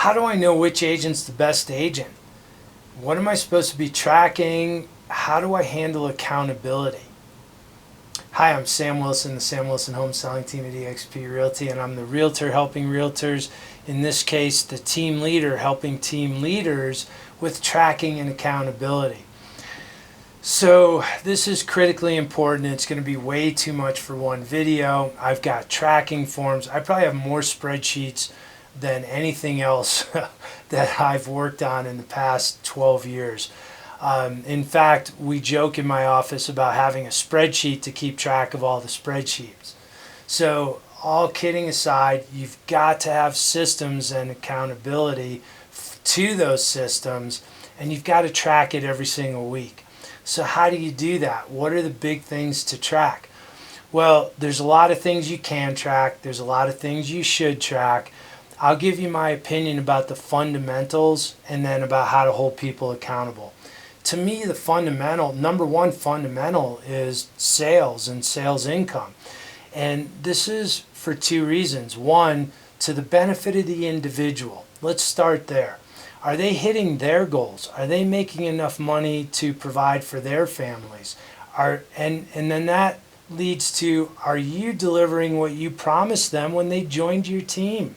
How do I know which agent's the best agent? What am I supposed to be tracking? How do I handle accountability? Hi, I'm Sam Wilson, the Sam Wilson Home Selling Team at eXp Realty, and I'm the realtor helping realtors, in this case, the team leader helping team leaders with tracking and accountability. So this is critically important. It's going to be way too much for one video. I've got tracking forms. I probably have more spreadsheets than anything else that I've worked on in the past 12 years. In fact, we joke in my office about having a spreadsheet to keep track of all the spreadsheets. So all kidding aside, you've got to have systems and accountability to those systems, and you've got to track it every single week. So how do you do that? What are the big things to track? Well, there's a lot of things you can track. There's a lot of things you should track. I'll give you my opinion about the fundamentals and then about how to hold people accountable. To me, the number one fundamental is sales and sales income. And this is for two reasons. One, to the benefit of the individual. Let's start there. Are they hitting their goals? Are they making enough money to provide for their families? And then that leads to, are you delivering what you promised them when they joined your team?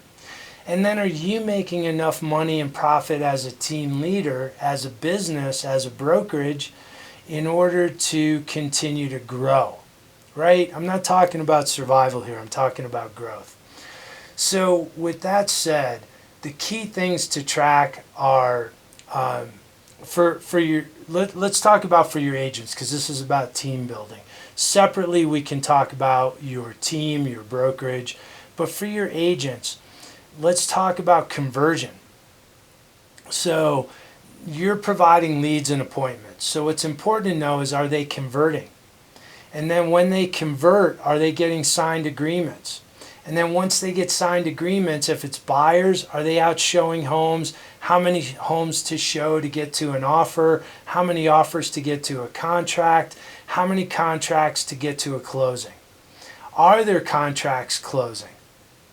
And then are you making enough money and profit as a team leader, as a business, as a brokerage, in order to continue to grow, right? I'm not talking about survival here. I'm talking about growth. So with that said, the key things to track are let's talk about for your agents, because this is about team building. Separately, we can talk about your team, your brokerage, but for your agents, let's talk about conversion. So you're providing leads and appointments. So what's important to know is, are they converting? And then when they convert, are they getting signed agreements? And then once they get signed agreements, if it's buyers, are they out showing homes? How many homes to show to get to an offer? How many offers to get to a contract? How many contracts to get to a closing? Are there contracts closing,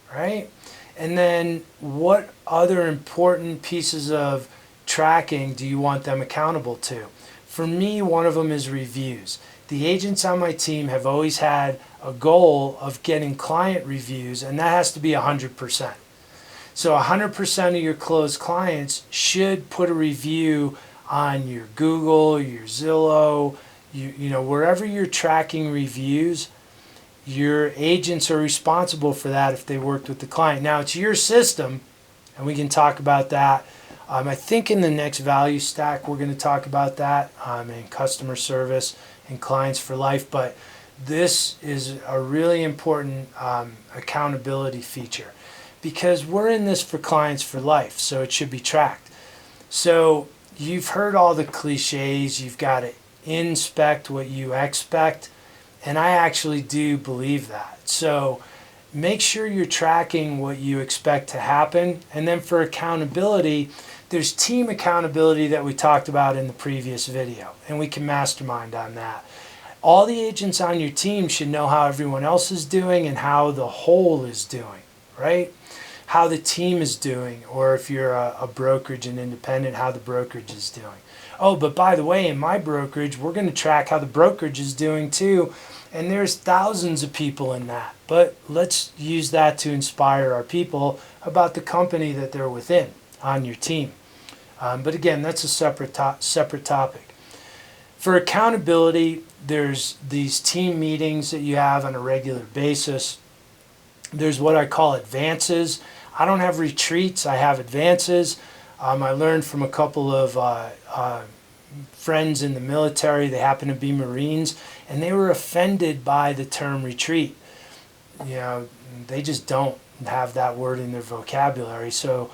right? And then what other important pieces of tracking do you want them accountable to? For me, one of them is reviews. The agents on my team have always had a goal of getting client reviews, and that has to be 100%. So 100% of your closed clients should put a review on your Google, your Zillow, wherever you're tracking reviews. Your agents are responsible for that if they worked with the client. Now, it's your system, and we can talk about that. I think in the next value stack, we're going to talk about that in customer service and clients for life. But this is a really important accountability feature, because we're in this for clients for life, so it should be tracked. So you've heard all the cliches. You've got to inspect what you expect. And I actually do believe that. So make sure you're tracking what you expect to happen. And then for accountability, there's team accountability that we talked about in the previous video, and we can mastermind on that. All the agents on your team should know how everyone else is doing and how the whole is doing, right? How the team is doing, or if you're a brokerage and independent, how the brokerage is doing. Oh, but by the way, in my brokerage, we're going to track how the brokerage is doing too. And there's thousands of people in that. But let's use that to inspire our people about the company that they're within on your team. But again, that's a separate topic. For accountability, there's these team meetings that you have on a regular basis. There's what I call advances. I don't have retreats. I have advances. I learned from a couple of friends in the military. They happen to be Marines, and they were offended by the term retreat. They just don't have that word in their vocabulary. So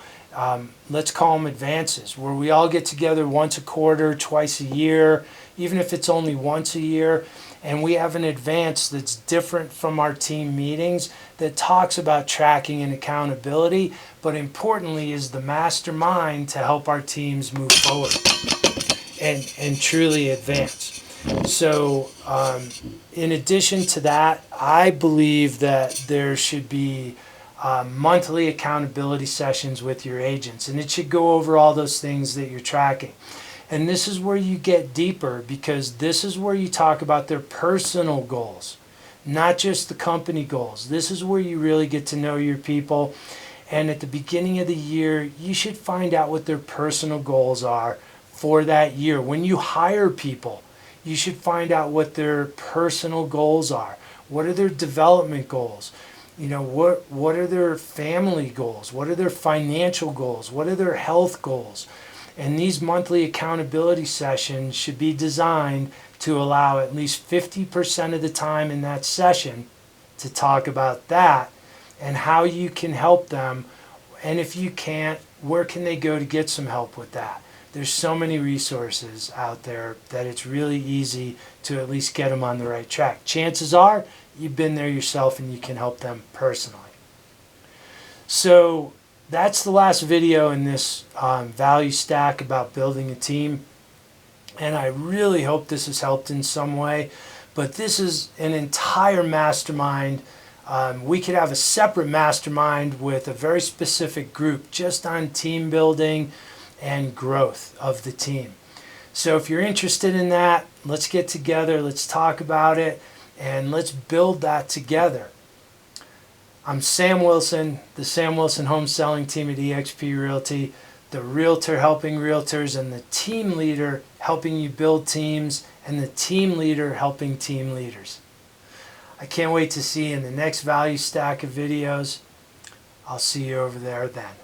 let's call them advances, where we all get together once a quarter, twice a year, even if it's only once a year, and we have an advance that's different from our team meetings that talks about tracking and accountability, but importantly is the mastermind to help our teams move forward and truly advance. So in addition to that, I believe that there should be monthly accountability sessions with your agents, and it should go over all those things that you're tracking. And this is where you get deeper, because this is where you talk about their personal goals, not just the company goals. This is where you really get to know your people. And at the beginning of the year, you should find out what their personal goals are for that year. When you hire people, you should find out what their personal goals are. What are their development goals? What are their family goals? What are their financial goals? What are their health goals? And these monthly accountability sessions should be designed to allow at least 50% of the time in that session to talk about that and how you can help them. And if you can't, where can they go to get some help with that? There's so many resources out there that it's really easy to at least get them on the right track. Chances are you've been there yourself and you can help them personally. So that's the last video in this value stack about building a team. And I really hope this has helped in some way. But this is an entire mastermind. We could have a separate mastermind with a very specific group just on team building and growth of the team. So if you're interested in that, let's get together, let's talk about it, and let's build that together. I'm Sam Wilson, the Sam Wilson Home Selling Team at eXp Realty, the Realtor helping Realtors, and the team leader helping you build teams, and the team leader helping team leaders. I can't wait to see you in the next value stack of videos. I'll see you over there then.